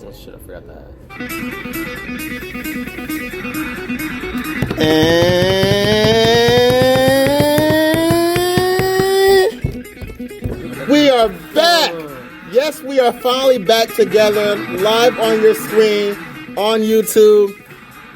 I should have forgot that. And we are back. Yes, we are finally back together, live on your screen, on YouTube.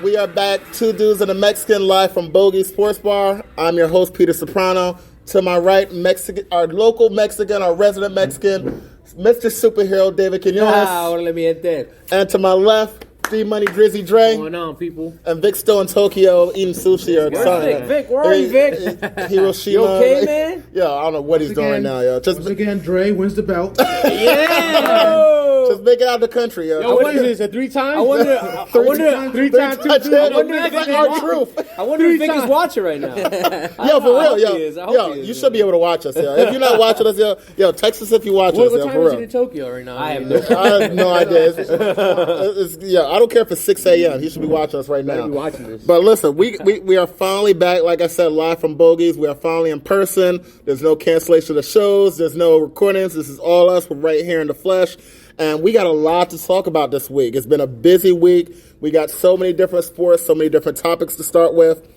We are back, Two Dudes and a Mexican, live from Bogey Sports Bar. I'm your host, Peter Soprano. To my right, Mexican, our local Mexican, our resident Mexican, Mr. Superhero David Quinones. Órale, mi gente. And to my left, D-Money Drizzy Dre. What's going on, people? And Vic's still in Tokyo eating sushi or something. Vic? Where are you, Vic? Hiroshima. You okay, man? Yeah, I don't know what he's doing right now, yo. Once again, Dre wins the belt. Yeah. Just make it out of the country, yo. Yo, what is this? A 3 times? I wonder Three times, two That's times. our truth. I wonder if Vic is watching right now. Yo, for real, yo. I hope Yo, he is, you should be able to watch us, yo. If you're not watching us, yo, text us if you watch us, What yo, time for is it real. in Tokyo right now? I have I have no idea. Yeah, I don't care if it's 6 a.m. He should be watching us right Better now. be watching this. But listen, we are finally back, like I said, live from Bogies. We are finally in person. There's no cancellation of shows. There's no recordings. This is all us. We're right here in the flesh. And we got a lot to talk about this week. It's been a busy week. We got so many different sports, so many different topics to start with.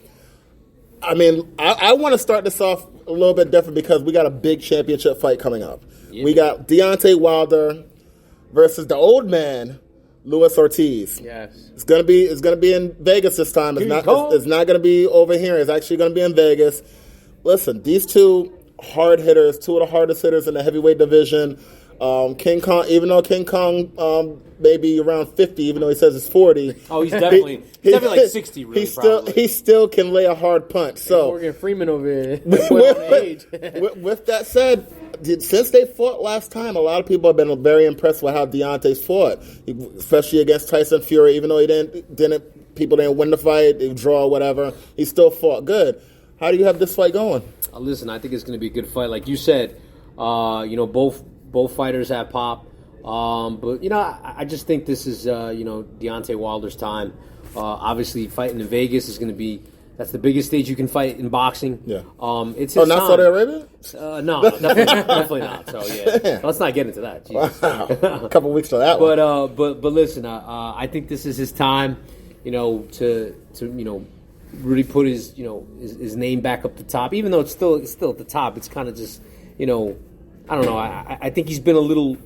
I mean, I want to start this off a little bit different because we got a big championship fight coming up. Yeah. We got Deontay Wilder versus the old man, Luis Ortiz. Yes. It's gonna be in Vegas this time. It's not gonna be over here. It's actually gonna be in Vegas. Listen, these two hard hitters, two of the hardest hitters in the heavyweight division. King Kong, even though King Kong may be around 50, even though he says it's 40. Oh, he's definitely like 60, really, he still can lay a hard punch. So Morgan Freeman over here. with that said, since they fought last time, a lot of people have been very impressed with how Deontay's fought, especially against Tyson Fury. Even though people didn't win the fight, they draw, whatever. He still fought good. How do you have this fight going? Listen, I think it's going to be a good fight. Like you said, both fighters have pop. But, I just think this is, Deontay Wilder's time. Obviously, fighting in Vegas is going to be, that's the biggest stage you can fight in boxing. Yeah. It's his not time. Saudi Arabia? No, definitely not. So, yeah. Let's not get into that. Jesus. Wow. A couple weeks to that one. But listen, I think this is his time, to really put his name back up the top. Even though it's still at the top, it's kind of just, I don't know. I think he's been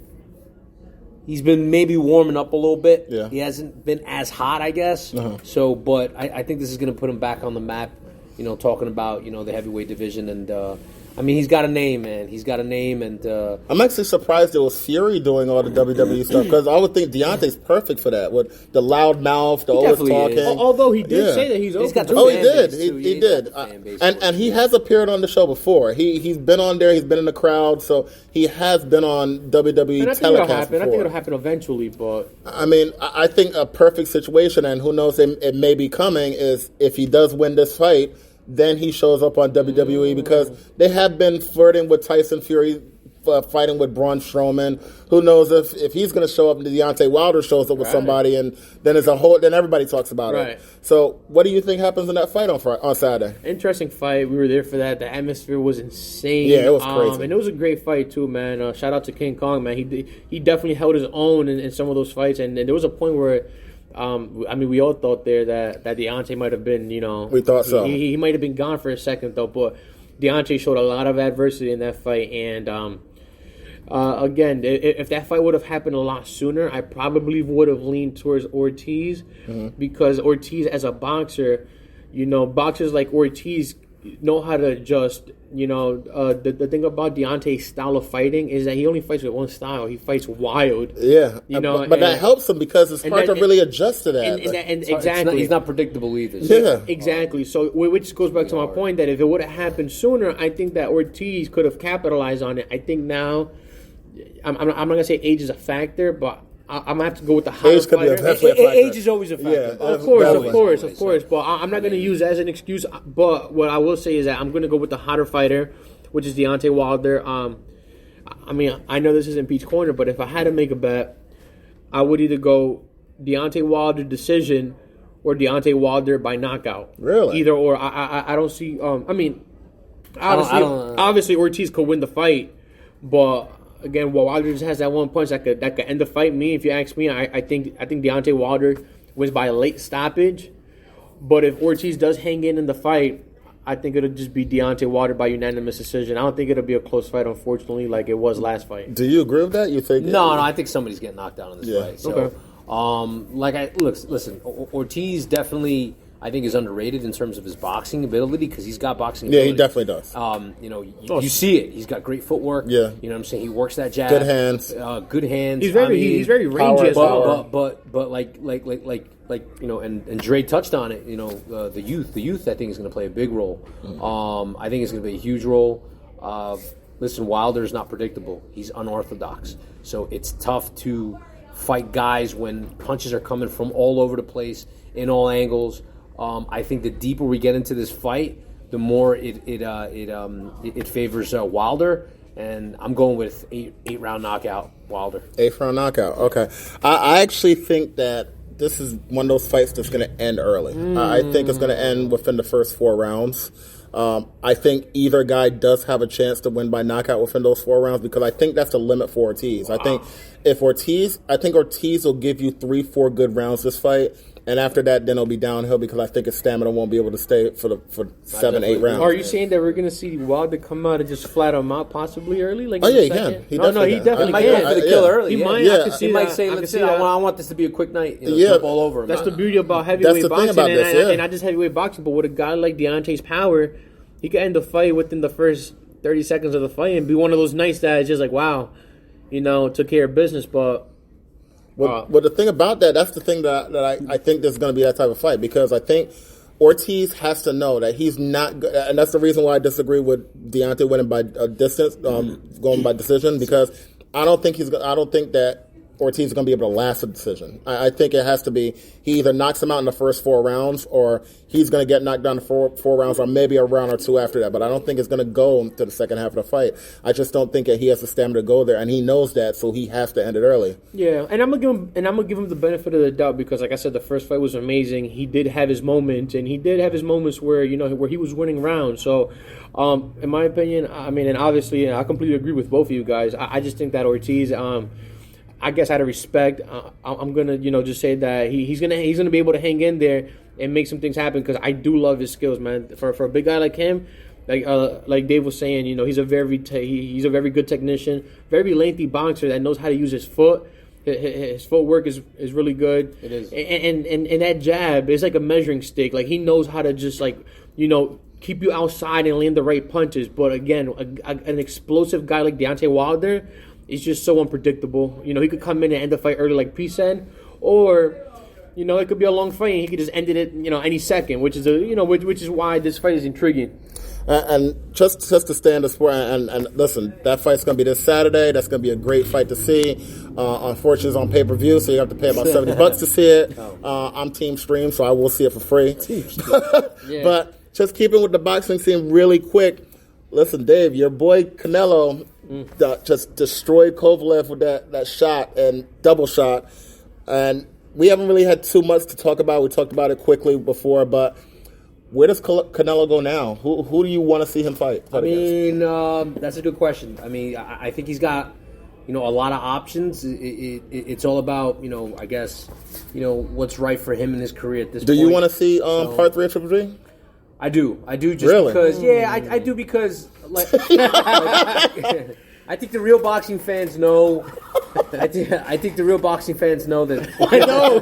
maybe warming up a little bit. Yeah. He hasn't been as hot, I guess. Uh-huh. So, but I think this is going to put him back on the map, talking about, the heavyweight division. And, he's got a name, man. He's got a name. And I'm actually surprised it was Fury doing all the WWE stuff because I would think Deontay's perfect for that with the loud mouth, the always definitely talking. is. Although he did say that he's open. got the Oh, he fan did. base, too. He did. got the fan base And he has appeared on the show before. He's been on there. He's been in the crowd. So he has been on WWE And I think it'll telecast happen. before. I think it'll happen eventually, but I think a perfect situation, and who knows, it may be coming, is if he does win this fight, then he shows up on WWE because they have been flirting with Tyson Fury, fighting with Braun Strowman. Who knows if he's going to show up and Deontay Wilder shows up with somebody, and then then everybody talks about it. So what do you think happens in that fight on Saturday? interesting fight. We were there for that. The atmosphere was insane. Yeah, it was crazy. And it was a great fight too, man. Shout out to King Kong, man. He definitely held his own in some of those fights, and there was a point where. We all thought there that Deontay might have been, We thought so. He might have been gone for a second, though, but Deontay showed a lot of adversity in that fight. And, again, if that fight would have happened a lot sooner, I probably would have leaned towards Ortiz because Ortiz, as a boxer, boxers like Ortiz know how to adjust. The thing about Deontay's style of fighting is that he only fights with one style. He fights wild. Yeah, but that helps him because it's hard to really adjust to that. And exactly, he's not predictable either. Yeah, exactly. So, which goes back to my point that if it would have happened sooner, I think that Ortiz could have capitalized on it. I think now, I'm not gonna say age is a factor, but I'm gonna have to go with the hotter fighter. Age is always a factor. Yeah, Of course. But I'm not going to use that as an excuse. But what I will say is that I'm going to go with the hotter fighter, which is Deontay Wilder. I know this isn't Pete's Corner, but if I had to make a bet, I would either go Deontay Wilder decision or Deontay Wilder by knockout. Really? Either or. I don't see. Obviously Ortiz could win the fight, but again, Wilder just has that one punch that could end the fight. If you ask me, I think Deontay Wilder wins by a late stoppage. But if Ortiz does hang in the fight, I think it'll just be Deontay Wilder by unanimous decision. I don't think it'll be a close fight, unfortunately, like it was last fight. Do you agree with that? You think? No, I think somebody's getting knocked out in this fight. So, Okay. Listen, Ortiz definitely, I think, is underrated in terms of his boxing ability because he's got boxing Yeah, ability. he definitely does. You see it. He's got great footwork. Yeah. You know what I'm saying? He works that jab. Good hands. Good hands. He's very rangy as well. But like and Dre touched on it. The youth I think is going to play a big role. I think it's going to be a huge role. Listen, Wilder's not predictable. He's unorthodox, so it's tough to fight guys when punches are coming from all over the place in all angles. I think the deeper we get into this fight, the more it favors Wilder, and I'm going with eight round knockout Wilder. 8th round knockout. Okay, I actually think that this is one of those fights that's going to end early. I think it's going to end within the first 4 rounds. I think either guy does have a chance to win by knockout within those 4 rounds because I think that's the limit for Ortiz. Wow. I think Ortiz will give you 3-4 good rounds this fight. And after that, then it'll be downhill because I think his stamina won't be able to stay for 7-8 rounds. Are you saying that we're going to see Wilder come out and just flat him out possibly early? Like he can. He definitely can. can. Go for the kill early. He might. Yeah. He might say, I want this to be a quick night. Yeah. Jump all over him. That's the beauty about heavyweight That's the boxing, thing about this, and not just heavyweight boxing, but with a guy like Deontay's power, he could end the fight within the first 30 seconds of the fight and be one of those nights that is just like, wow, took care of business, but... Well, the thing about that's the thing that I think there's going to be that type of fight because I think Ortiz has to know that he's not good, and that's the reason why I disagree with Deontay winning by a distance, going by decision because I don't think that Ortiz is going to be able to last a decision. I think it has to be he either knocks him out in the first 4 rounds or he's going to get knocked down in 4 rounds or maybe a round or 2 after that. But I don't think it's going to go to the second half of the fight. I just don't think that he has the stamina to go there, and he knows that, so he has to end it early. Yeah, and I'm gonna give him the benefit of the doubt because, like I said, the first fight was amazing. He did have his moments, and he did have his moments where where he was winning rounds. So, in my opinion, and obviously, I completely agree with both of you guys. I just think that Ortiz. I guess out of respect, I'm gonna just say that he's gonna be able to hang in there and make some things happen because I do love his skills, man. For a big guy like him, like Dave was saying, he's a very good technician, very lengthy boxer that knows how to use his foot. His footwork is really good. It is, and that jab is like a measuring stick. Like he knows how to just keep you outside and land the right punches. But again, an explosive guy like Deontay Wilder. It's just so unpredictable. He could come in and end the fight early like P said, or, it could be a long fight and he could just end it any second, which is which is why this fight is intriguing. And just to stay in the sport, and listen, that fight's going to be this Saturday. That's going to be a great fight to see. Unfortunately, it's on pay-per-view, so you have to pay about $70 to see it. I'm Team Stream, so I will see it for free. Yeah. But just keeping with the boxing scene really quick, listen, Dave, your boy Canelo just destroyed Kovalev with that shot and double shot. And we haven't really had too much to talk about. We talked about it quickly before, but where does Canelo go now? Who do you want to see him fight against? That's a good question. I think he's got, a lot of options. It's all about, I guess, what's right for him in his career at this point. Do you want to see part 3 of Triple G? I do just really? Because I do because I think the real boxing fans know. I think the real boxing fans know that. I know.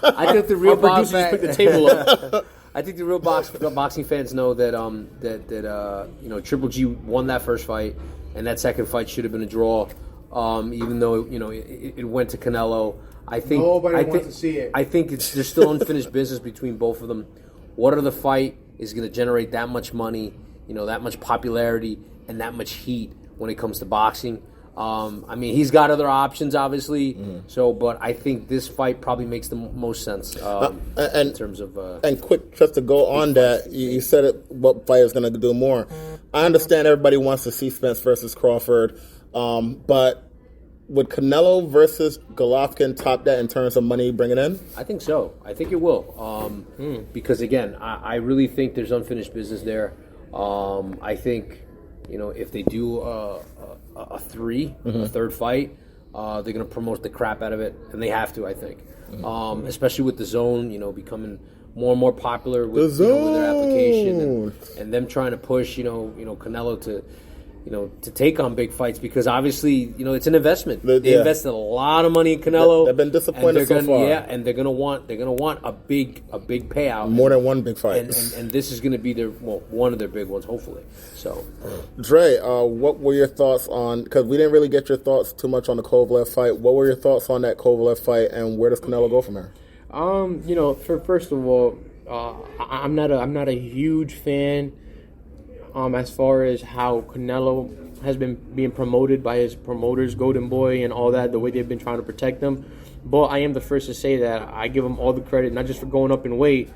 I think the real producers just picked the table up. I think the real boxing fans know that Triple G won that first fight, and that second fight should have been a draw. Even though it went to Canelo. I think nobody wants to see it. I think there's still unfinished business between both of them. What other fight is going to generate that much money, that much popularity, and that much heat when it comes to boxing? He's got other options, obviously. So, but I think this fight probably makes the most sense in terms of. And quick, just to go on that, you said it. What fight is going to do more? I understand everybody wants to see Spence versus Crawford, but would Canelo versus Golovkin top that in terms of money bringing in? I think so. I think it will. Because, again, I really think there's unfinished business there. I think, if they do a third fight, they're going to promote the crap out of it, and they have to, I think. Especially with the zone, becoming more and more popular with, with their application and them trying to push, Canelo to take on big fights, because obviously, it's an investment. They invested a lot of money in Canelo. They've been disappointed so far. Yeah, and they're gonna want a big payout. More than one big fight. And this is gonna be one of their big ones, hopefully. So, Dre, what were your thoughts on? Because we didn't really get your thoughts too much on the Kovalev fight. What were your thoughts on that Kovalev fight, and where does Canelo go from here? First of all, I'm not a huge fan. As far as how Canelo has been being promoted by his promoters, Golden Boy and all that, the way they've been trying to protect him. But I am the first to say that I give him all the credit, not just for going up in weight.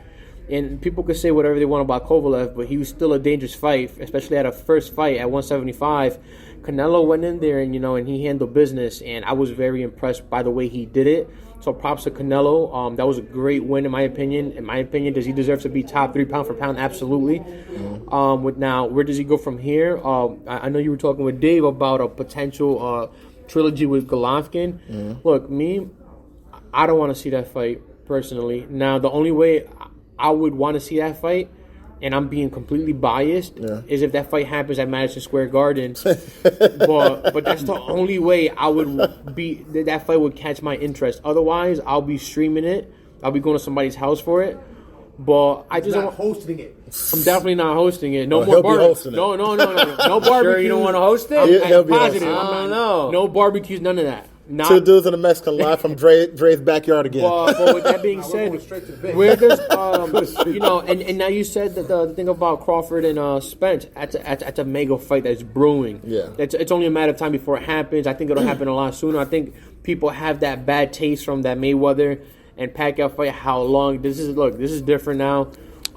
And people could say whatever they want about Kovalev, but he was still a dangerous fight, especially at a first fight at 175. Canelo went in there and he handled business, and I was very impressed by the way he did it. So props to Canelo. That was a great win in my opinion. Does he deserve to be top 3 pound for pound? Absolutely. Now, where does he go from here? I know you were talking with Dave about a potential trilogy with Golovkin. Look, I don't want to see that fight personally. Now, the only way I would want to see that fight, and I'm being completely biased, is if that fight happens at Madison Square Garden. but that's the only way I would be. That fight would catch my interest. Otherwise, I'll be streaming it. I'll be going to somebody's house for it. But I just not hosting it. I'm definitely not hosting it. No He'll more be hosting it. No barbecue. Sure you don't want to host it? He'll be positive. hosting it. I don't know. No barbecues. None of that. Two dudes in a Mexican live from Dre's backyard again. But with that being We're said, going straight to the base. where does and now you said that the thing about Crawford and Spence, that's a mega fight that's brewing. Yeah. It's only a matter of time before it happens. I think it'll happen a lot sooner. I think people have that bad taste from that Mayweather and Pacquiao fight. How long this is different now.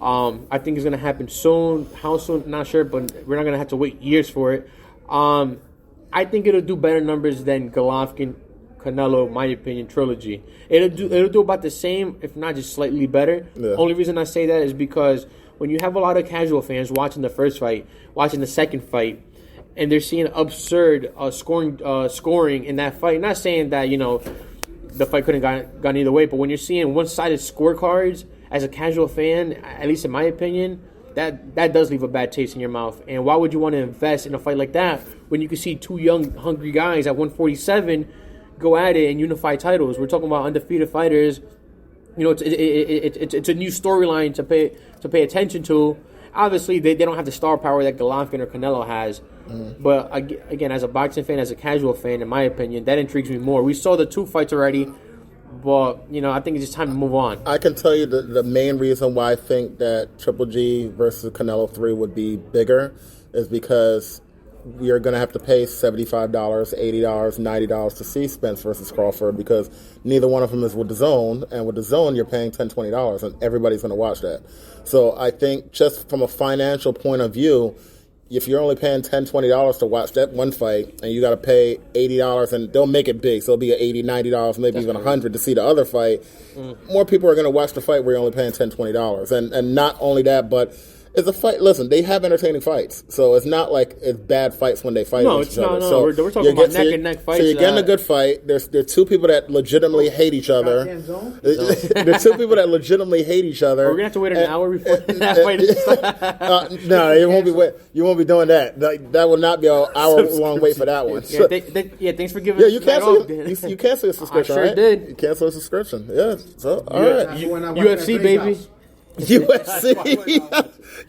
I think it's gonna happen soon. How soon? Not sure, but we're not gonna have to wait years for it. I think it'll do better numbers than Golovkin, Canelo, my opinion, trilogy. It'll do about the same, if not just slightly better. Yeah. Only reason I say that is because when you have a lot of casual fans watching the first fight, watching the second fight, and they're seeing absurd scoring in that fight. Not saying that the fight couldn't have gone either way, but when you're seeing one-sided scorecards as a casual fan, at least in my opinion, that does leave a bad taste in your mouth. And why would you want to invest in a fight like that when you can see two young, hungry guys at 147 go at it and unify titles? We're talking about undefeated fighters. It's a new storyline to pay attention to. Obviously, they don't have the star power that Golovkin or Canelo has. But again, as a boxing fan, as a casual fan, in my opinion, that intrigues me more. We saw the two fights already. But, I think it's just time to move on. I can tell you the main reason why I think that Triple G versus Canelo 3 would be bigger is because we are going to have to pay $75, $80, $90 to see Spence versus Crawford, because neither one of them is with the Zone, and with the Zone you're paying $10, $20, and everybody's going to watch that. So I think just from a financial point of view, if you're only paying $10, $20 to watch that one fight, and you got to pay $80, and they'll make it big, so it'll be $80, $90, maybe even $100 to see the other fight, more people are going to watch the fight where you're only paying $10, $20. And not only that, but it's a fight. Listen, they have entertaining fights, so it's not like it's bad fights when they fight each other. No, so we're talking about neck-and-neck fights. So you're getting a good fight. There are two people that legitimately hate each other. There are two people that legitimately hate each other. We're gonna have to wait an hour before that fight. No, it won't be. You won't be doing that. That will not be an hour-long wait for that one. Thanks for giving. Yeah, you cancel a subscription. I sure right? did. You cancel a subscription. Yeah. So all right. UFC baby.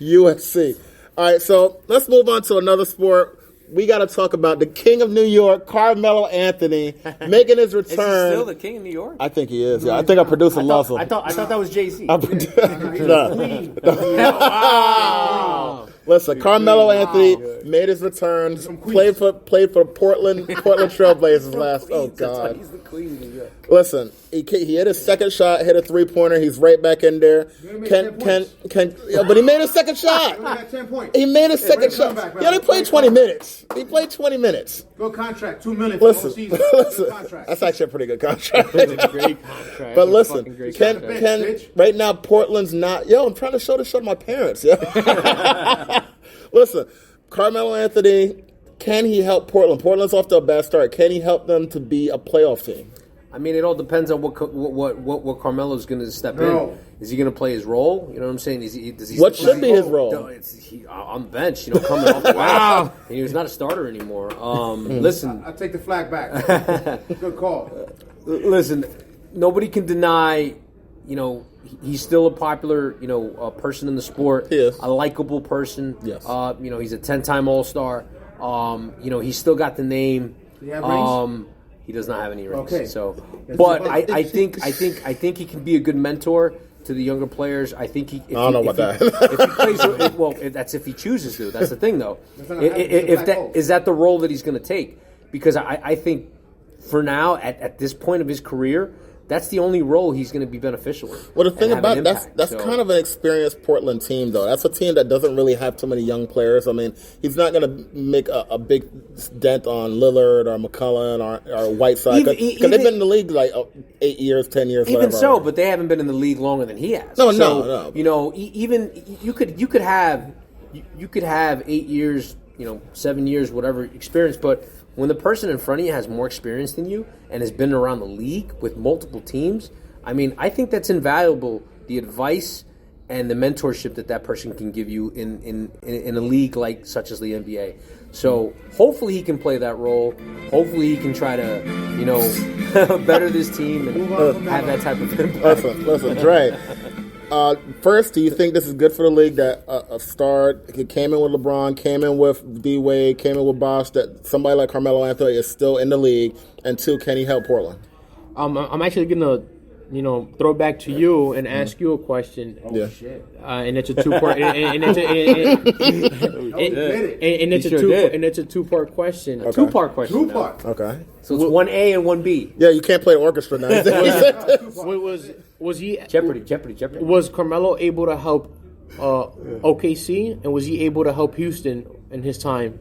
UFC. All right, so let's move on to another sport. We got to talk about the King of New York, Carmelo Anthony, making his return. Is he still the King of New York? I think he is. Yeah, I think our producer loves him. I thought that was Jay-Z. Wow. Listen, Carmelo Anthony made his return. Played for Portland Trailblazers last. Oh God. He's the Queen of New York. Listen, he hit his second shot, hit a 3-pointer. He's right back in there. But he made a second shot. He got 10 points. He made a second shot. Yeah, they played 20 minutes. He played 20 minutes. Good contract, $2 million for the whole season. Good contract. That's actually a pretty good contract. It's a great contract. But listen, bitch. right now Portland's not. Yo, I'm trying to show this show to my parents. Yo. Listen, Carmelo Anthony can he help Portland? Portland's off to a bad start. Can he help them to be a playoff team? I mean, it all depends on what Carmelo's going to step in. Is he going to play his role? You know what I'm saying? Does he what should be his role? On the bench, coming off the wow. And he was not a starter anymore. Listen, I take the flag back. Good call. Listen, nobody can deny. He's still a popular, person in the sport. Yes. A likable person. Yes. He's a 10-time All-Star. He's still got the name. Do you have rings? He does not have any rings. Okay. So, but I think he can be a good mentor to the younger players. I think he. I don't know about that. If he plays, well, that's if he chooses to. That's the thing, though. Is that the role that he's going to take? Because I think for now, at this point of his career, that's the only role he's going to be beneficial in. Well, the thing about that's kind of an experienced Portland team, though. That's a team that doesn't really have too many young players. I mean, he's not going to make a big dent on Lillard or McCollum or Whiteside because they've been in the league like 8 years, 10 years, even whatever. so. But they haven't been in the league longer than he has. No. Even you could have 8 years, 7 years, whatever experience, but when the person in front of you has more experience than you and has been around the league with multiple teams, I mean, I think that's invaluable, the advice and the mentorship that person can give you in a league such as the NBA. So hopefully he can play that role. Hopefully he can try to, better this team and have that type of impact. Listen, Dre. First, do you think this is good for the league that a star came in with LeBron, came in with D-Wade, came in with Bosh, that somebody like Carmelo Anthony is still in the league? And two, can he help Portland? I'm actually going to, throw it back to you and ask you a question. Oh, shit. And it's a two-part and it's a two-part question. Okay. Two-part question. Two-part. Okay. So it's 1A and 1B. Yeah, you can't play the orchestra now. Was he Jeopardy. Was Carmelo able to help OKC, and was he able to help Houston in his time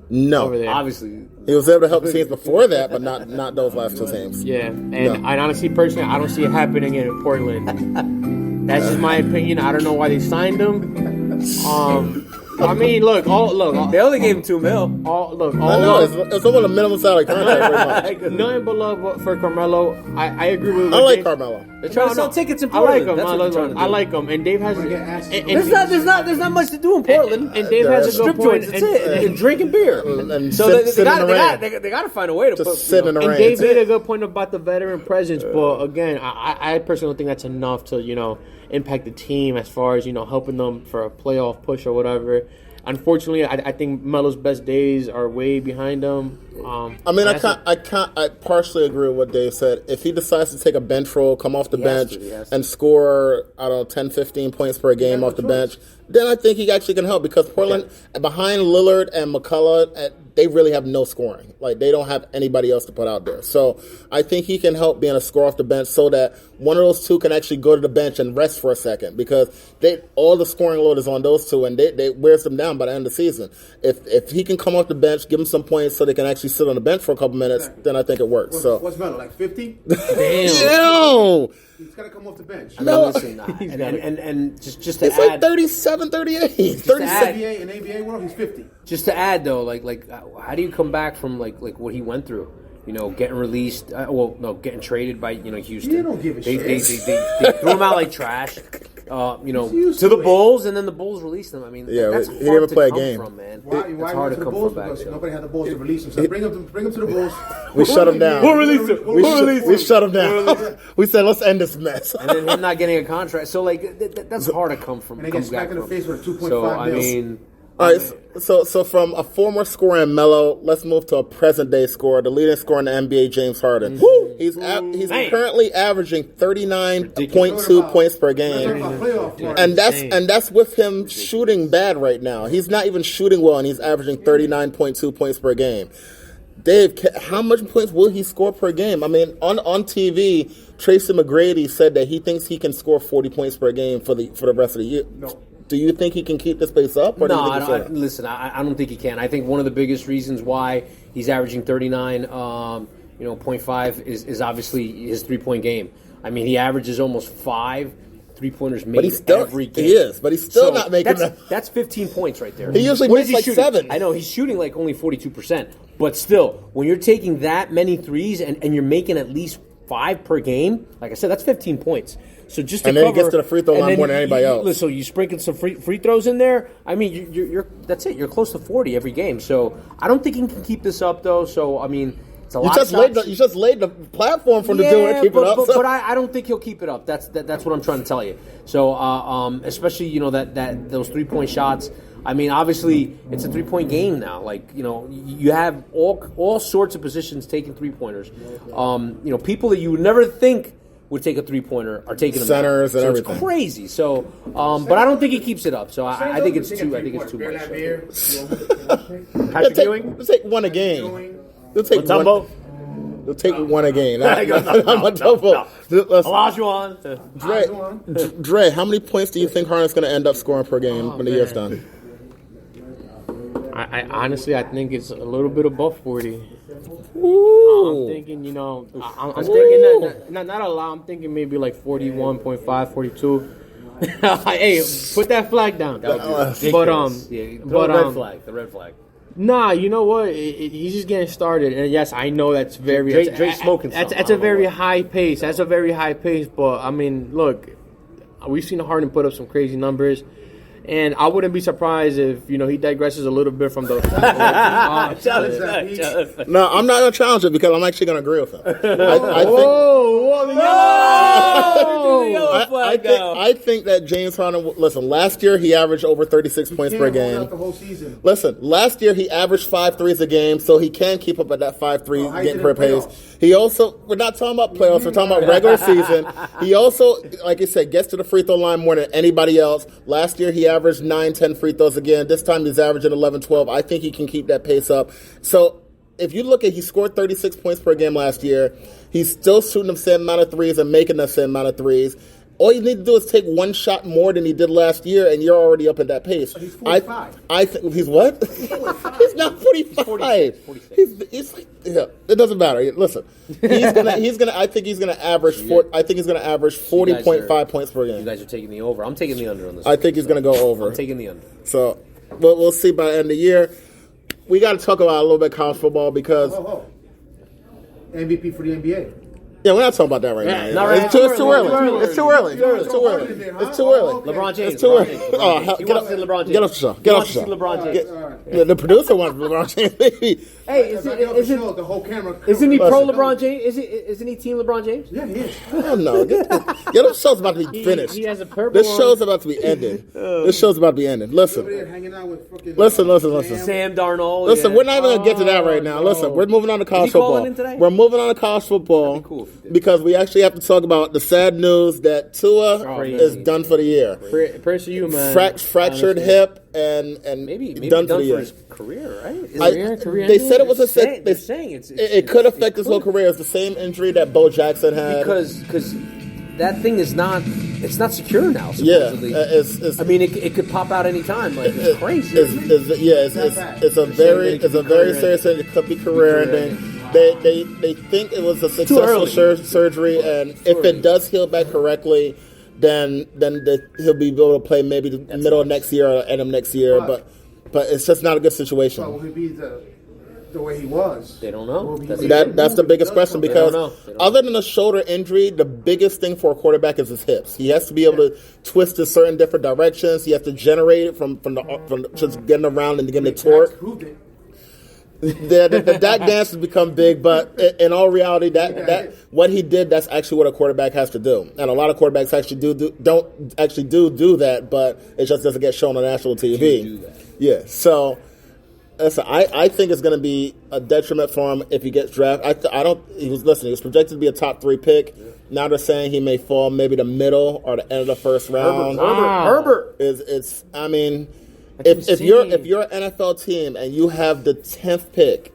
No. over there? Obviously. He was able to help teams before that, but not those last two teams. Yeah, and I honestly, personally, I don't see it happening in Portland. That's just my opinion. I don't know why they signed him. I mean, look. They only gave him $2 million. I know, it's almost a minimum salary contract pretty much. Nothing but love for Carmelo. I agree with. I like Carmelo. They're trying to sell tickets in I like Portland. him. That's what they're trying to do. I like him. And Dave has. There's not much to do in Portland. And Dave has a good Strip point. joints. That's it. And drinking beer. And So they got to find a way to Just put. sit in the And rain. Dave made a good point about the veteran presence, but again, I personally don't think that's enough to impact the team as far as helping them for a playoff push or whatever. Unfortunately, I think Melo's best days are way behind him. I partially agree with what Dave said. If he decides to take a bench role, come off the bench, he has to. and score, 10, 15 points per game off the bench, then I think he actually can help because Portland, behind Lillard and McCullough, they really have no scoring. Like, they don't have anybody else to put out there. So I think he can help being a scorer off the bench so that one of those two can actually go to the bench and rest for a second because all the scoring load is on those two, and they wears them down by the end of the season. If he can come off the bench, give them some points so they can actually sit on the bench for a couple minutes, then I think it works. What's Melo, like 50? Damn! He's got to come off the bench. Listen, and just to It's add, like 37, 38. 37. In ABA world, he's 50. just to add though, like how do you come back from like what he went through? Getting released. Getting traded by Houston. You don't give a shit. They threw him out like trash. To the Bulls, and then the Bulls released him. I mean, Yeah, that's he hard didn't even to play a come game. from, man. Why It's hard to to the come Bulls? from back. Because So. nobody had the balls to release him. So bring him to the Bulls. We shut him down. Who released him? We shut him down. We said, let's end this mess. And then him not getting a contract. So that's hard to come from. And they get come back smacked in the from. face with a 2.5 So I mil. mean. All right, so from a former scorer in Melo, let's move to a present-day scorer, the leading scorer in the NBA, James Harden. He's currently averaging 39.2 points per game, and that's with him shooting bad right now. He's not even shooting well, and he's averaging 39.2 points per game. Dave, how much points will he score per game? I mean, on TV, Tracy McGrady said that he thinks he can score 40 points per game for the rest of the year. No. Do you think he can keep this pace up? Or No, I don't think he can. I think one of the biggest reasons why he's averaging 39.5 is obviously his 3-point game. I mean, he averages almost 5 3-pointers made But he's still every game. he is, but he's still not making that's, that. That's 15 points right there. He usually What makes is he like shooting? 7. I know he's shooting like only 42%, but still, when you're taking that many threes and you're making at least 5 per game, like I said, that's 15 points. So just to And then he cover, gets to the free throw and line then more than anybody else. So you sprinkle some free throws in there. I mean, you're that's it. You're close to 40 every game. So I don't think he can keep this up though. So I mean, it's a lot. You just laid the platform for him to do it, keep it up. But I don't think he'll keep it up. That's what I'm trying to tell you. So especially that those 3-point shots. I mean, obviously it's a 3-point game now. Like you have all sorts of positions taking 3-pointers. People that you would never think would take a 3-pointer are taking them centers now. and So everything. It's crazy. So, but I don't think he keeps it up. So I think it's too. I think it's too much. Patrick Ewing? Let's take one a game. Let's take Mutombo? one. Let's take one a game. No. Olajuwon. Olajuwon. Dre, how many points do you think Harden's going to end up scoring per game when the year's done? I honestly, I think it's a little bit above 40. Ooh. I'm thinking, I'm thinking not a lot. I'm thinking maybe like 41.5, 42. Hey, put that flag down. That would be But ridiculous. The red flag. Nah, you know what? He's just getting started, and yes, I know that's very. Dre's smoking That's something. a very high pace. That's a very high pace. But I mean, look, we've seen Harden put up some crazy numbers. And I wouldn't be surprised if he digresses a little bit from the. No, I'm not going to challenge it because I'm actually going to agree with him. I think that James Harden. Listen, last year he averaged over 36 points per game. The whole season. Listen, last year he averaged 5 threes a game, so he can keep up at that 5-3 how game you per did in pace. playoffs? He also, we're not talking about playoffs, we're talking about regular season. He also, like I said, gets to the free throw line more than anybody else. Last year he averaged 9-10 free throws again. This time he's averaging 11-12. I think he can keep that pace up. So if you look at, he scored 36 points per game last year. He's still shooting the same amount of threes and making the same amount of threes. All you need to do is take one shot more than he did last year, and you're already up at that pace. He's 45. I think he's what? He's not 45. 46. He's yeah. It doesn't matter. Listen, he's gonna. I think he's gonna average. I think he's gonna average 40.5 points per You game. guys are taking the over. I'm taking the under on this. I think he's gonna go over. I'm taking the under. So we'll see by the end of the year. We got to talk about a little bit of college football because MVP for the NBA. yeah, we're not talking about that right now. not right. It's too early. It's too early. It's too early. It's too early. LeBron James. It's too early. LeBron James. Oh, hell, He get wants up- to see LeBron James. Get off the show. He Get off wants the to show. see LeBron James. The producer wants LeBron James. Hey, The whole camera. isn't he pro Listen. LeBron James? Isn't he team LeBron James? Yeah, he is. Hell no. This show's about to be finished. he has a purple This on. show's about to be ended. This show's about to be ended. Over there Listen. hanging out with fucking. Listen. Sam Darnold. Listen, yeah. we're not even going to get to that right now. Listen, we're moving on to college Is he calling football. in today? We're moving on to college football That'd be cool if he did. because we actually have to talk about the sad news that Tua is done for the year. Prayers to you, man. Fractured Honestly. hip and Maybe done done for the for year. his career, right? Career They said it was a They're saying it could affect his whole career. It's the same injury that Bo Jackson had. because that thing is not secure now. yeah, Supposedly. it's I mean, it could pop out anytime. Like it's crazy. it's a very serious thing. It could be career ending. They think it was a successful surgery, and if it does heal back correctly, then he'll be able to play maybe the middle of next year or end of next year. But it's just not a good situation. Will he be the way he was? They don't know. That's the biggest question because They don't know. other than a shoulder injury, the biggest thing for a quarterback is his hips. He has to be able to twist in certain different directions. He has to generate it from just getting around and getting the torque. Proved it. The Dak dance has become big, but in all reality, that what he did, that's actually what a quarterback has to do. And a lot of quarterbacks actually don't actually do that, but it just doesn't get shown on national TV. do that. Yeah, so. Listen, I think it's going to be a detriment for him if he gets drafted. I don't. He was projected to be a top 3 pick. Now they're saying he may fall maybe the middle or the end of the first round. Herbert. It's. I mean, That's if you're an NFL team and you have the 10th pick,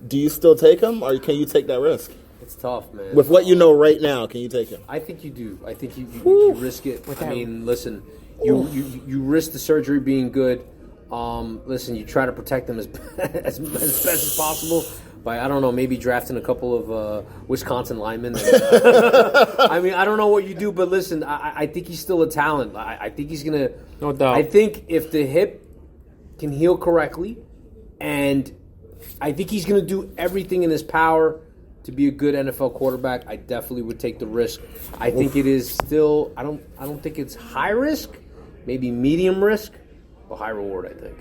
do you still take him or can you take that risk? It's tough, man. With what you know right now, can you take him? I think you do. I think you risk it. I mean, listen, you risk the surgery being good. Listen, you try to protect them as best as possible, by I don't know, maybe drafting a couple of Wisconsin linemen. I mean, I don't know what you do, but listen, I think he's still a talent. I think he's gonna. No doubt. I think if the hip can heal correctly, and I think he's gonna do everything in his power to be a good NFL quarterback. I definitely would take the risk. I think it is still. I don't think it's high risk, maybe medium risk, but high reward. I think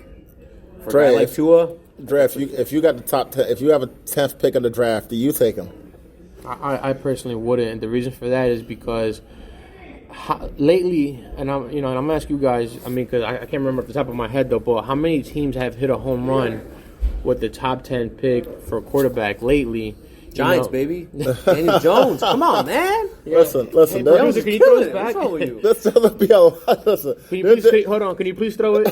for a Dre, guy like Tua. Dre, if you got the top 10, if you have a 10th pick of the draft, do you take him? I personally wouldn't, and the reason for that is because lately, and I'm gonna ask you guys. I mean, because I can't remember off the top of my head though, but how many teams have hit a home run with the top 10 pick for a quarterback lately? Giants, baby. Daniel Jones. Come on, man. Listen. Hey, that- Jones, can you throw this What's back? wrong with you? this doesn't be a lot. Listen, Can you please hold on? Can you please throw it?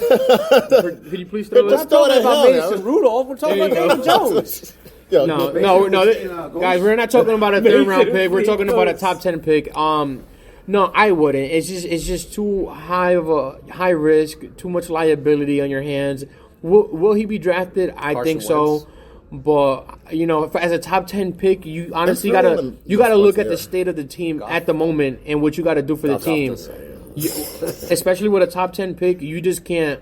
Can you please throw We're it? not talking it about hell, Mason Rudolph. We're talking about There you Daniel Jones. Yo, No, Ghost. guys, we're not talking about a third round Mason pick. We're talking about a Ghost. top 10 pick. No, I wouldn't. It's just too high of a high risk, too much liability on your hands. Will he be drafted? I Carson think so. Wentz. But as a top 10 pick, you honestly That's gotta really you gotta look at here. the state of the team at the moment and what you gotta do for the That's all I'm team. saying. Especially with a top 10 pick, you just can't,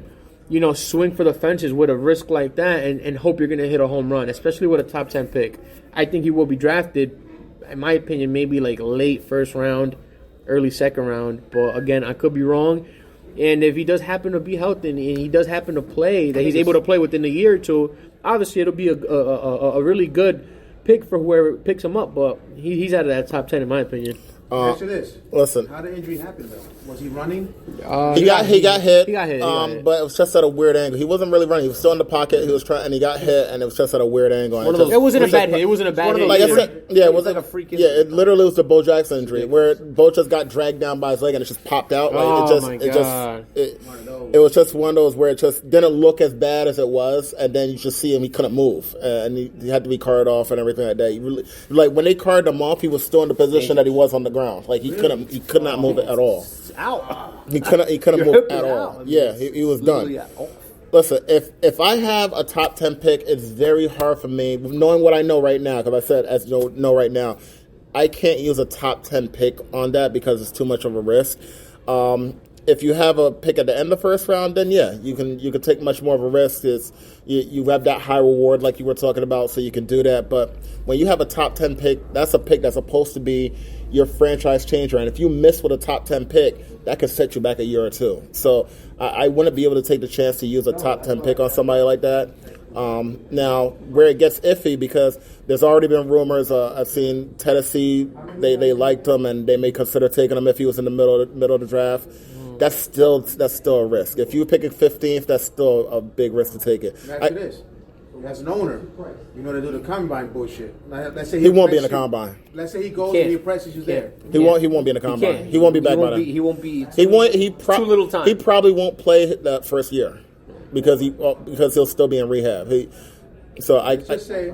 swing for the fences with a risk like that and hope you're going to hit a home run, especially with a top 10 pick. I think he will be drafted, in my opinion, maybe like late first round, early second round. But again, I could be wrong. And if he does happen to be healthy and he does happen to play, that he's able to play within a year or two, obviously it'll be a really good pick for whoever picks him up. But he's out of that top 10, in my opinion. Answer this. listen. How did the injury happen though? Was he running? He got hit. He got hit, he got hit. But it was just at a weird angle. He wasn't really running. He was still in the pocket. He was trying, and he got hit, and it was just at a weird angle. One of those- It wasn't a bad hit. It wasn't a bad hit. Like I either. said, yeah, it was like like a freaking- Yeah, it literally was the Bo Jackson injury where Bo just got dragged down by his leg and it just popped out. Like Oh, it just, my it God. just, it was just one of those where it just didn't look as bad as it was, and then you just see him. He couldn't move, and he had to be carted off and everything like that. He really, like when they carted him off, he was still in the position that he was on the ground. Like he could not move it at all. Out. He couldn't Your move hip is at all. out. I mean, Yeah, he was done. Literally out. Oh. Listen, if I have a top 10 pick, it's very hard for me, knowing what I know right now, because I said, as you know right now, I can't use a top 10 pick on that because it's too much of a risk. If you have a pick at the end of the first round, then yeah, you can take much more of a risk. You have that high reward like you were talking about, so you can do that. But when you have a top 10 pick, that's a pick that's supposed to be your franchise changer. And if you miss with a top 10 pick, that could set you back a year or two. So I wouldn't be able to take the chance to use a top 10 pick on somebody like that. Now, where it gets iffy, because there's already been rumors. I've seen Tennessee, they liked him, and they may consider taking him if he was in the middle of the draft. That's still a risk. If you pick it 15th, that's still a big risk to take it. That's this. As an owner, they do the combine bullshit. Let's say He won't be in the impresses you. combine. Let's say he goes Can't. and he impresses you there. He won't be in the combine. can't. He won't be back by won't then. He won't be. He too little time. He probably won't play that first year because he'll still be in rehab. Just say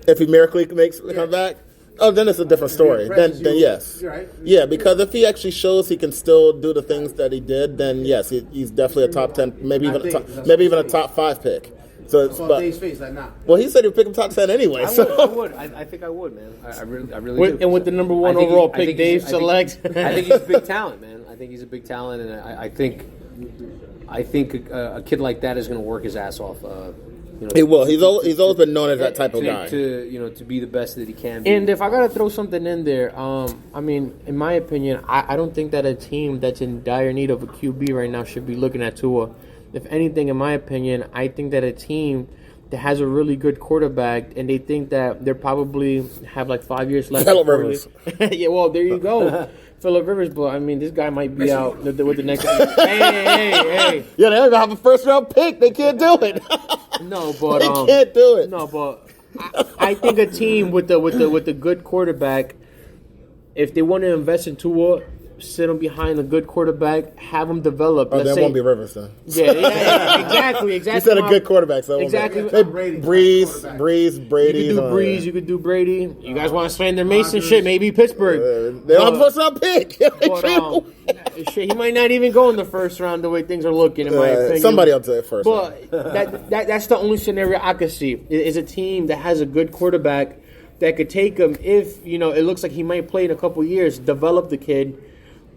If he miraculously makes come back, then it's a different story. Then yes, You're right. yeah. Because if he actually shows he can still do the things that he did, then yes, he's definitely a top 10, maybe even a top 5 pick. So, it's on but Dave's face like nah. well, he said he'd pick him top 10 anyway. I So would. I think I would, man. I really do. And with the number one I think overall I pick, think Dave he's- selects. I think he's a big talent, man. I think he's a big talent, and I think a kid like that is going to work his ass off. he will. He's always been known as that type of guy. To be the best that he can be. And if I gotta throw something in there, I mean, in my opinion, I don't think that a team that's in dire need of a QB right now should be looking at Tua. If anything, in my opinion, I think that a team that has a really good quarterback and they think that they probably have like 5 years left. Phillip before Rivers. Yeah, well, there you go. Phillip Rivers, but I mean, this guy might be out with the next. hey. Yeah, they don't even have a first round pick. They can't do it. No, but They can't do it. No, but I think a team with the good quarterback, if they want to invest in Tua, sit him behind a good quarterback, have him develop. Oh, Let's there say, won't be Rivers then. yeah, exactly. You said a good quarterback, so Exactly. Breeze, Brady. You could do Breeze, you could do Brady. You guys want to slander Mason? Shit, maybe Pittsburgh. They don't have a first-round pick. But, shit, he might not even go in the first round the way things are looking, in my opinion. Somebody up to it first. But that's the only scenario I could see is a team that has a good quarterback that could take him if, you know, it looks like he might play in a couple years, develop the kid,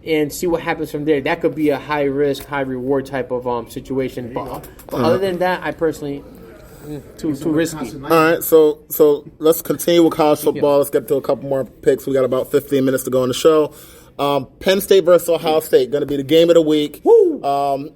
and see what happens from there. That could be a high risk, high reward type of situation. But other than that, I personally too risky. All right, so let's continue with college football. Let's get to a couple more picks. We got about 15 minutes to go on the show. Penn State versus Ohio State, going to be the game of the week. Woo!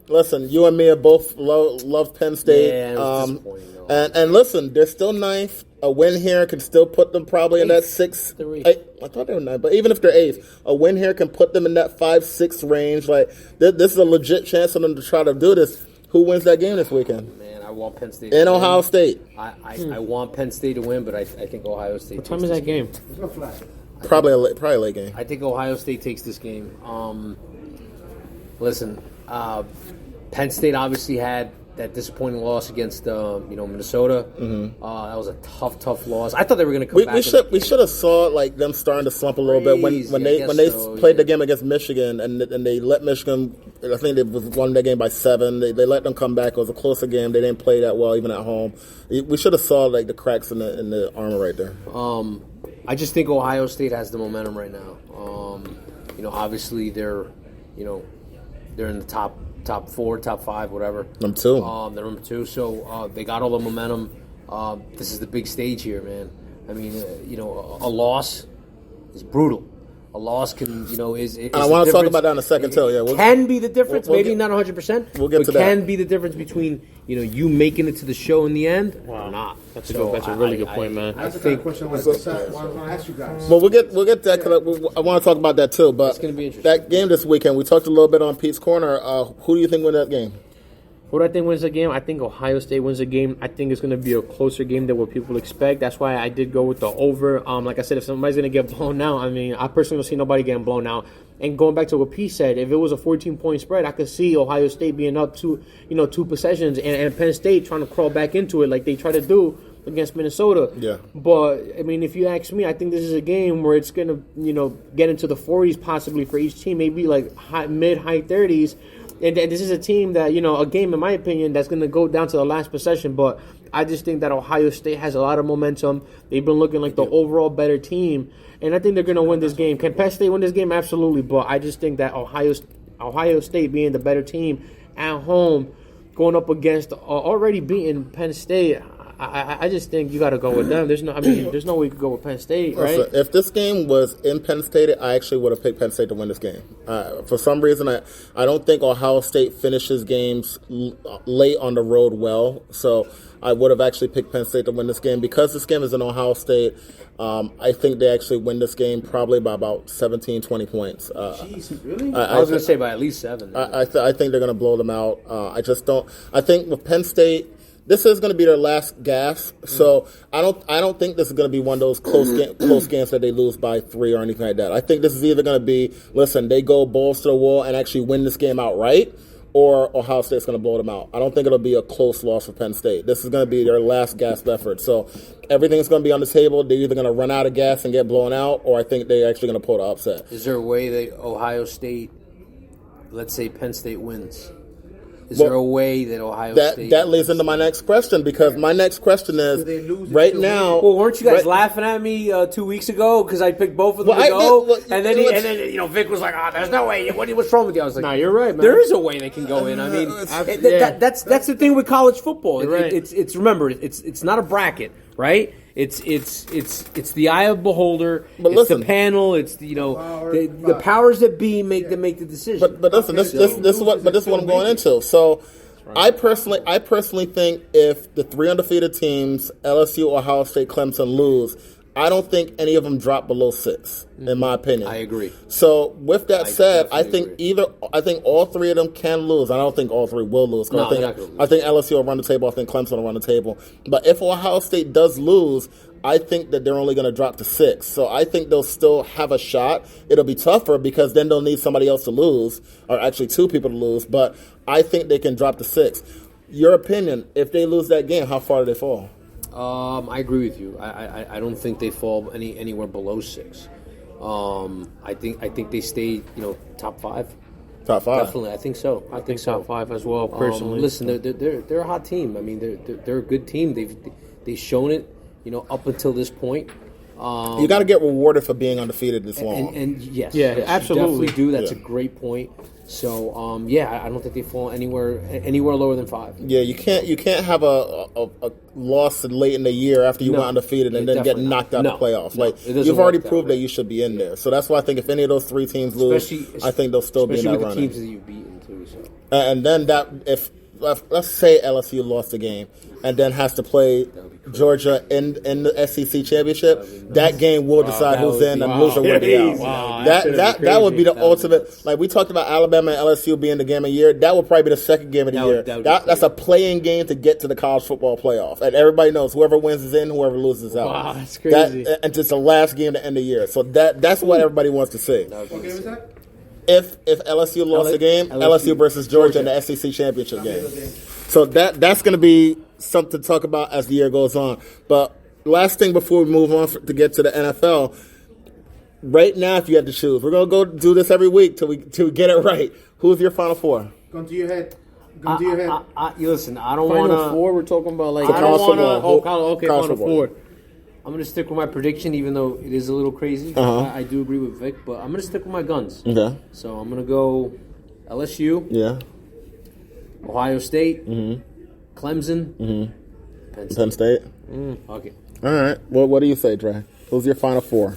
Listen, you and me are both love Penn State. Yeah, it was disappointing, though. And listen, they're still ninth. A win here can still put them probably in that 6, 8. I thought they were 9, but even if they're 8th, a win here can put them in that 5-6 range. Like this is a legit chance for them to try to do this. Who wins that game this weekend? Man, I want Penn State In to win. Ohio State. I want Penn State to win, but I think Ohio State. What time is that game? There's no flag. Probably a late game. I think Ohio State takes this game. Listen, Penn State obviously had that disappointing loss against Minnesota. That was a tough loss. I thought they were going to come back. We should have saw like them starting to slump a little bit when they played the game against Michigan and they let Michigan. I think they won that game by 7. They let them come back. It was a closer game. They didn't play that well even at home. We should have saw like the cracks in the armor right there. I just think Ohio State has the momentum right now. Obviously they're in the top 4, top 5, whatever. Number 2. They're number 2, so they got all the momentum. This is the big stage here, man. I mean, a loss is brutal. A loss can, is. I want to talk about that in a second too. Yeah, can be the difference. we'll Maybe get- not 100%. we'll get to that. Can be the difference between you making it to the show in the end or not. That's a really good point, man. That's the kind of question I was going to ask you guys. Well, we'll get to that because I want to talk about that too. But It's gonna be interesting. that game this weekend, we talked a little bit on Pete's Corner. Who do you think win that game? Who do I think wins the game? I think Ohio State wins the game. I think it's going to be a closer game than what people expect. That's why I did go with the over. Like I said, if somebody's going to get blown out, I mean, I personally don't see nobody getting blown out. And going back to what Pete said, if it was a 14-point spread, I could see Ohio State being up 2 possessions and Penn State trying to crawl back into it like they try to do against Minnesota. Yeah. But, I mean, if you ask me, I think this is a game where it's going to, get into the 40s possibly for each team, maybe like mid-high 30s. And this is a team that, a game, in my opinion, that's going to go down to the last possession. But I just think that Ohio State has a lot of momentum. They've been looking like the overall better team. And I think they're going to win this game. Can Penn State win this game? Absolutely. But I just think that Ohio State being the better team at home, going up against already beaten Penn State, I just think you got to go with them. There's no way you could go with Penn State, right? Listen, if this game was in Penn State, I actually would have picked Penn State to win this game. For some reason, I don't think Ohio State finishes games late on the road well. So I would have actually picked Penn State to win this game. Because this game is in Ohio State, I think they actually win this game probably by about 17, 20 points. Jeez, really? I was going to say by at least 7. I think they're going to blow them out. I just don't. I think with Penn State, this is going to be their last gasp. So I don't think this is going to be one of those close games that they lose by 3 or anything like that. I think this is either going to be, listen, they go balls to the wall and actually win this game outright, or Ohio State's going to blow them out. I don't think it'll be a close loss for Penn State. This is going to be their last gasp effort. So everything's going to be on the table. They're either going to run out of gas and get blown out, or I think they're actually going to pull the upset. Is there a way that Ohio State, let's say Penn State wins? Is there a way that Ohio State... That leads into my next question, because my next question is, they lose right it now... Well, weren't you guys laughing at me 2 weeks ago because I picked both of them to go? And then Vic was like, there's no way. What's wrong with you? I was like, Nah, you're right, man. There is a way they can go in. I mean, that's the thing with college football. Right. It's remember, it's not a bracket, right? It's the eye of beholder. But it's listen, the panel. It's the powers that be make the decision. But listen, this is what I'm going into. So, I personally think if the 3 undefeated teams, LSU, Ohio State, Clemson, lose, I don't think any of them drop below 6. In my opinion, I agree. So, with that said, I think agree. I think all 3 of them can lose. I don't think all 3 will lose. No, they're not gonna lose. I think LSU will run the table. I think Clemson will run the table. But if Ohio State does lose, I think that they're only going to drop to 6. So I think they'll still have a shot. It'll be tougher because then they'll need somebody else to lose, or actually 2 people to lose. But I think they can drop to 6. Your opinion, if they lose that game, how far do they fall? I agree with you. I don't think they fall anywhere below 6. I think they stay, top 5. Top 5. Definitely, I think so. I think so. Top 5 as well, personally. Listen, they're a hot team. I mean, they're a good team. They've shown it, up until this point. You got to get rewarded for being undefeated this long. And yes, Yeah, yes, absolutely. you definitely do. That's Yeah. a great point. So, I don't think they fall anywhere lower than 5. Yeah, you can't have a loss late in the year after you No. went undefeated and then get Definitely not. knocked out of the No. playoffs. No, Like it doesn't you've already work that proved way. that you should be in there. So that's why I think if any of those 3 teams lose, I think they'll still be in especially that with the running. teams that you've beaten too. So. And then that if let's say LSU lost the game and then has to play Georgia in the SEC championship, that game will decide that who's would in be and loser will be out. Wow, That would be the That would be ultimate. nuts. Like we talked about Alabama and LSU being the game of the year. That would probably be the second game of the That year. would- that would be That's a playing game to get to the college football playoff, and everybody knows whoever wins is in, whoever loses is out. Wow, that's crazy. And it's the last game to end the year. So that's what everybody wants to see. What game is that? If LSU lost the game, LSU versus Georgia in the SEC championship game. So that's going to be something to talk about as the year goes on. But last thing before we move on to get to the NFL, right now, if you had to choose, we're going to go do this every week till we get it right. Who's your Final 4? Gun to your head. Gun to your head. Listen, I don't Final want to. 4, we're talking about like... For I don't college wanna... football. Oh, okay, College Final football. 4. I'm going to stick with my prediction, even though it is a little crazy. I do agree with Vic, but I'm going to stick with my guns. Okay. So I'm going to go LSU, Yeah. Ohio State, Clemson, Penn State. Penn State. Okay. All right. Well, what do you say, Dre? Who's your Final 4?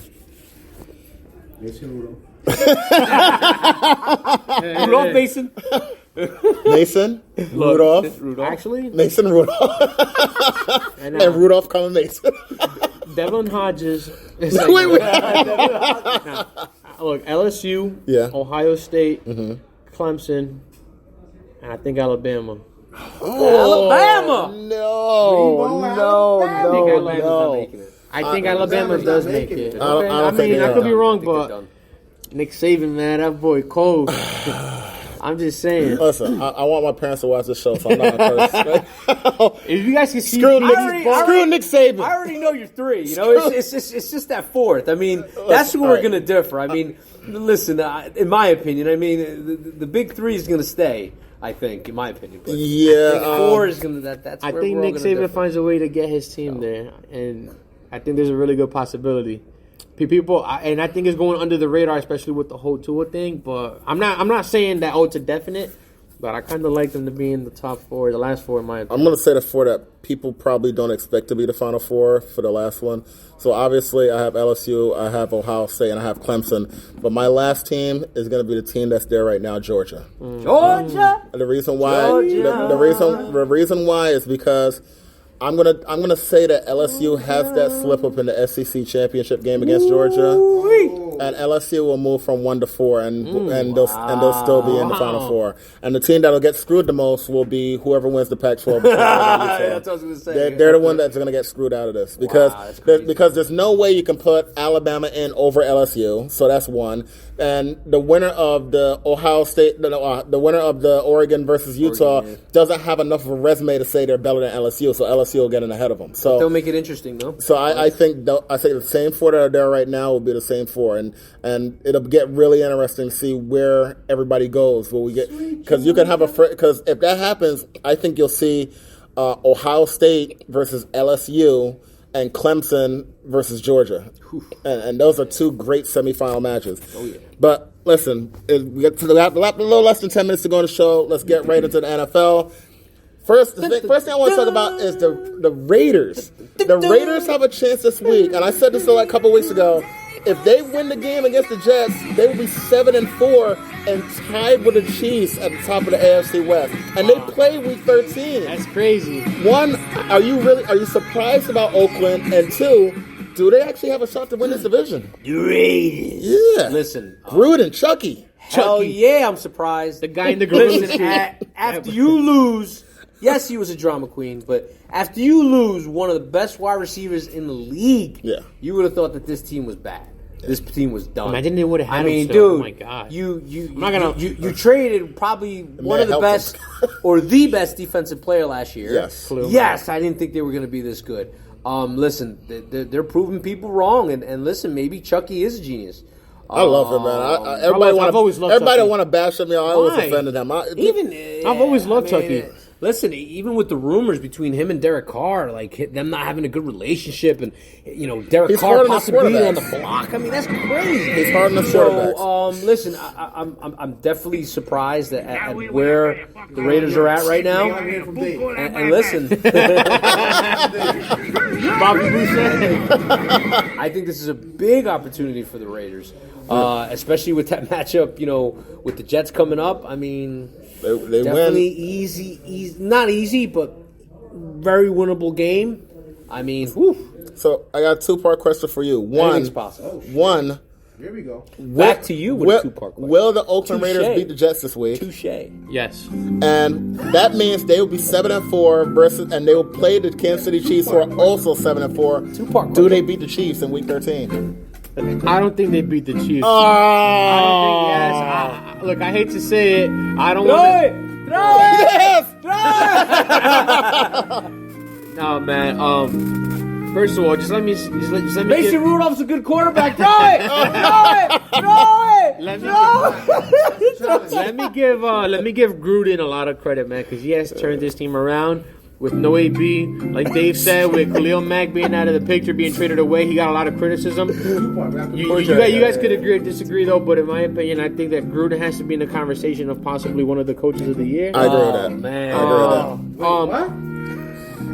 Rudolph Mason. Mason, Rudolph, Actually, Mason Rudolph, and, and Rudolph coming Mason. Devlin Hodges. Is Wait, wait. Look, LSU, Yeah. Ohio State, Clemson, and I think Alabama. Alabama. No, no, I think no, Alabama's not no. making it. I think Alabama Alabama's does not make making it. it. I don't- Okay, I don't think I they could are. be wrong, I think they're but done. Nick Saban, man, that boy cold. I'm just saying. Listen, I want my parents to watch this show, so I'm not cursed. If you guys can see, Screw Nick, already- screw Nick Saban. I already know you're 3. It's just that 4th. I mean, that's where all we're right. going to differ. I mean, listen, in my opinion, I mean, the big 3 is going to stay. I think, in my opinion. But Yeah, I think 4 is going to. That's. I where think we're all Nick gonna Saban differ. finds a way to get his team there, and I think there's a really good possibility. People, and I think it's going under the radar, especially with the whole Tua thing. But I'm not saying that it's a definite. But I kind of like them to be in the top 4, the last 4 in my opinion. I'm going to say the 4 that people probably don't expect to be the Final 4 for the last one. So obviously I have LSU, I have Ohio State, and I have Clemson. But my last team is going to be the team that's there right now, Georgia. Georgia. And the reason why Georgia. the reason why is because I'm gonna say that LSU has that slip up in the SEC championship game against Georgia, and LSU will move from 1 to 4, and they'll still be in the Final 4. And the team that'll get screwed the most will be whoever wins the Pac-12. That's what I was going to say. They're the one that's going to get screwed out of this that's crazy. because there's no way you can put Alabama in over LSU. So that's one. And the winner of the Ohio State, the winner of the Oregon versus Utah Oregon, yeah. doesn't have enough of a resume to say they're better than LSU. So LSU will get in ahead of them. They'll So make it interesting, though. I think the same 4 that are there right now will be the same 4, and it'll get really interesting to see where everybody goes. Will we get because you can have because if that happens, I think you'll see Ohio State versus LSU and Clemson versus Georgia, and those are 2 great semifinal matches. Oh yeah. But listen, we got a little less than 10 minutes to go on the show. Let's get right into the NFL. First thing I want to talk about is the Raiders. The Raiders have a chance this week, and I said this like a couple weeks ago. If they win the game against the Jets, they will be 7-4 and tied with the Chiefs at the top of the AFC West. And they play Week 13. That's crazy. One, are you surprised about Oakland? And 2, do they actually have a shot to win this division? Raiders. Yeah. Listen, Gruden, Chucky. hell yeah, I'm surprised. The guy in the gorilla Listen, suit. after you lose Yes, he was a drama queen, but after you lose one of the best wide receivers in the league, you would have thought that this team was bad. This team was done. Imagine they would have had I mean, him still. dude, Oh my God. you traded probably one of the best or the best defensive player last year. Yes. Yes, I didn't think they were going to be this good. Listen, they're proving people wrong, and listen, maybe Chucky is a genius. I love him, man. I've always loved everybody Chucky. want to bash him. I always Why? offended him. I've always loved Chucky. Listen, even with the rumors between him and Derek Carr, like them not having a good relationship, and Derek He's Carr hard on the possibly being on the quarterbacks. block. I mean, that's crazy. He's hard on the quarterbacks. So, listen, I'm definitely surprised at where the Raiders are at right now. I'm hearing from Dave. And listen, Bobby Boucher. I think this is a big opportunity for the Raiders, especially with that matchup. With the Jets coming up. I mean, they definitely win. easy, not easy, but very winnable game. I mean, whew, So I got a 2-part question for you. anything's possible. One. Here we go. Back to you with a 2-part question. Will the Oakland Touche. Raiders beat the Jets this week? Touche. Yes. And that means they will be 7-4 versus, and they will play the Kansas City Chiefs, who are also 7-4. 2-part Do they beat the Chiefs in Week 13? I don't think they beat the Chiefs. Oh, I don't think yes. Look, I hate to say it. I don't want to. yes! No, man. First of all, just let me Mason give, Rudolph's a good quarterback. Throw it! let me give Gruden a lot of credit, man, because he has turned this team around. With no AB, like Dave said, with Khalil Mack being out of the picture, being traded away, he got a lot of criticism. You guys could agree or disagree, though, but in my opinion, I think that Gruden has to be in the conversation of possibly one of the coaches of the year. I agree with that. Man. I agree with that.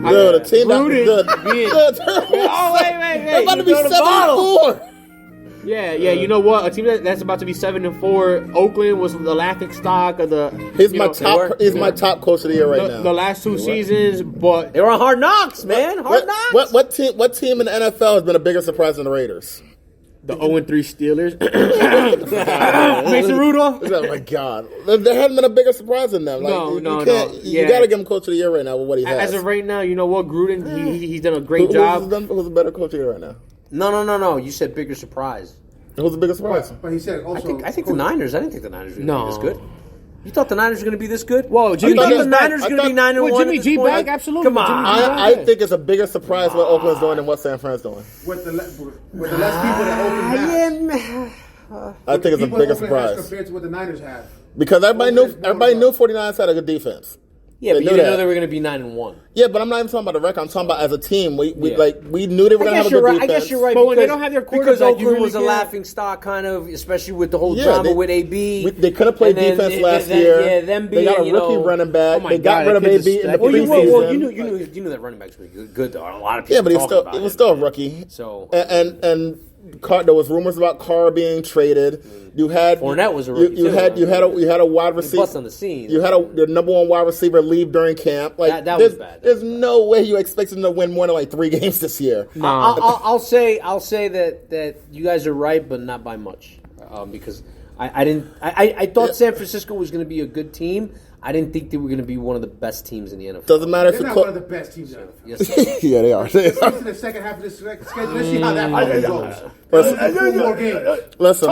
What? Yo, the team Gruden that being- oh, wait. They're about to be You throw the bottle. 7-4. Yeah. You know what? A team that's about to be 7-4. Oakland was the laughing stock of the. He's you my know, top. He's my top coach of the year right the, now. the last 2 seasons, but They were on Hard Knocks, man. Hard Knocks. What team in the NFL has been a bigger surprise than the Raiders? the 0-3 Steelers. Mason Rudolph. Oh my God, there hasn't been a bigger surprise than them. Like, No. You got to give him coach of the year right now with what he has. As of right now, you know what? Gruden, he's done a great Who's job. a better coach of the year right now? No. You said bigger surprise. Who's the biggest surprise? But he said also. I think the Niners. I didn't think the Niners were going to No. be this good. You thought the Niners were going to be this good? Whoa, Jimmy you thought G the back. Niners I were going to be thought- 9-1? With Jimmy at this G point? back, absolutely. Come Jimmy on. G back. I think it's a bigger surprise what Oakland's doing than what San Fran's doing. With the less people that Oakland has. I think it's a People bigger Oakland has surprise compared to what the Niners have. because everybody knew 49ers had a good defense. Yeah, but They you knew didn't know that. they were going to be 9-1. Yeah, but I'm not even talking about the record. I'm talking about as a team. We Yeah. knew they were going to have a good defense. I guess you're right. But when they because- don't have their because quarterback, you Oakland really was a can't- laughing stock, kind of, especially with the whole Yeah, drama they- with AB. They couldn't play And then- defense and last then- year. Yeah, them being, they got a you rookie know, running back. Oh my they got God, rid of that kid's AB a- in the that Well, preseason. you knew that running backs were good. A lot of people. Yeah, but talking about it was him. still a rookie. So And Carr, there was rumors about Carr being traded. You had Fournette was a rookie, You too. had a wide receiver. bust on the scene. You had the number one wide receiver leave during camp. Like That was bad. There's no way you expect them to win more than like 3 games this year. I'll say that you guys are right, but not by much, because I thought San Francisco was going to be a good team. I didn't think they were going to be one of the best teams in the NFL. Doesn't matter if They're you not call. one of the best teams ever. Yes, sir. Yeah, they are. Let's get to the second half of this schedule. Let's see how that one goes. Listen, 4 more games. listen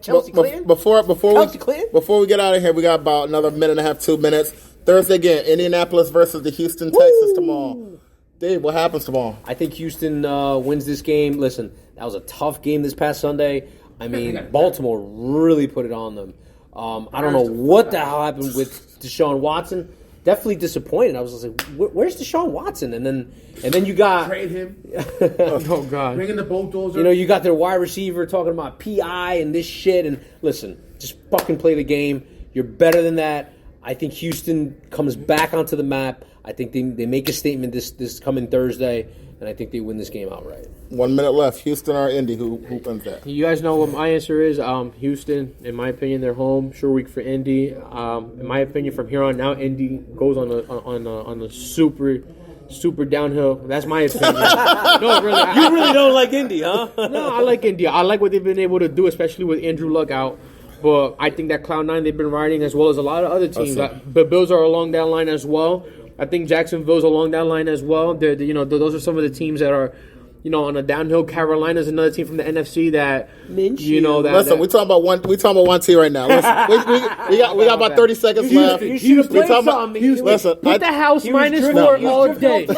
Chelsea Clinton? before Chelsea Clinton? before we get out of here, we got about another minute and a half, 2 minutes. Thursday again, Indianapolis versus the Houston Texans tomorrow. Dave, what happens tomorrow? I think Houston wins this game. Listen, that was a tough game this past Sunday. I mean, Baltimore really put it on them. I don't know what the hell happened with Deshaun Watson. Definitely disappointed. I was just like, "Where's Deshaun Watson?" And then you got, Trade him. Oh God. Bring in the bulldozer. you know, you got their wide receiver talking about PI and this shit. And listen, just fucking play the game. You're better than that. I think Houston comes back onto the map. I think they make a statement this coming Thursday, and I think they win this game outright. 1 minute left. Houston or Indy? Who wins that? You guys know what my answer is. Houston, in my opinion, they're home. Sure week for Indy. In my opinion, from here on out, Indy goes on a super downhill. That's my opinion. No, really. You really don't like Indy, huh? No, I like India. I like what they've been able to do, especially with Andrew Luck out. But I think that Cloud9 they've been riding, as well as a lot of other teams. Awesome. The Bills are along that line as well. I think Jacksonville's along that line as well. Those are some of the teams that are, on a downhill. Carolina's another team from the NFC that Listen, we're talking about one team right now. Listen, we got about 30 seconds left. You should have played something. Listen, put the house -4 all day.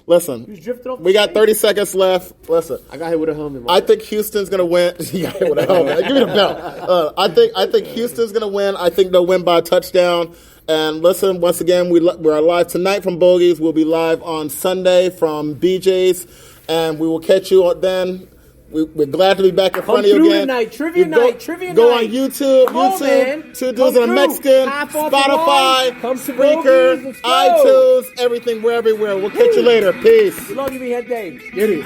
Listen, we got 30 seconds left. Listen, I got hit with a helmet. I think Houston's gonna win. You got hit with a helmet. Give me the belt. I think Houston's gonna win. I think they'll win by a touchdown. And listen, once again, we're live tonight from Bogies. We'll be live on Sunday from BJ's, and we will catch you then. We're glad to be back in front of you again. Trivia night. Go on YouTube. Two Dudes and a Mexican. Spotify, Spreaker, iTunes, everything. We're everywhere. We'll catch you later. Peace. Love you, Dave. Get it.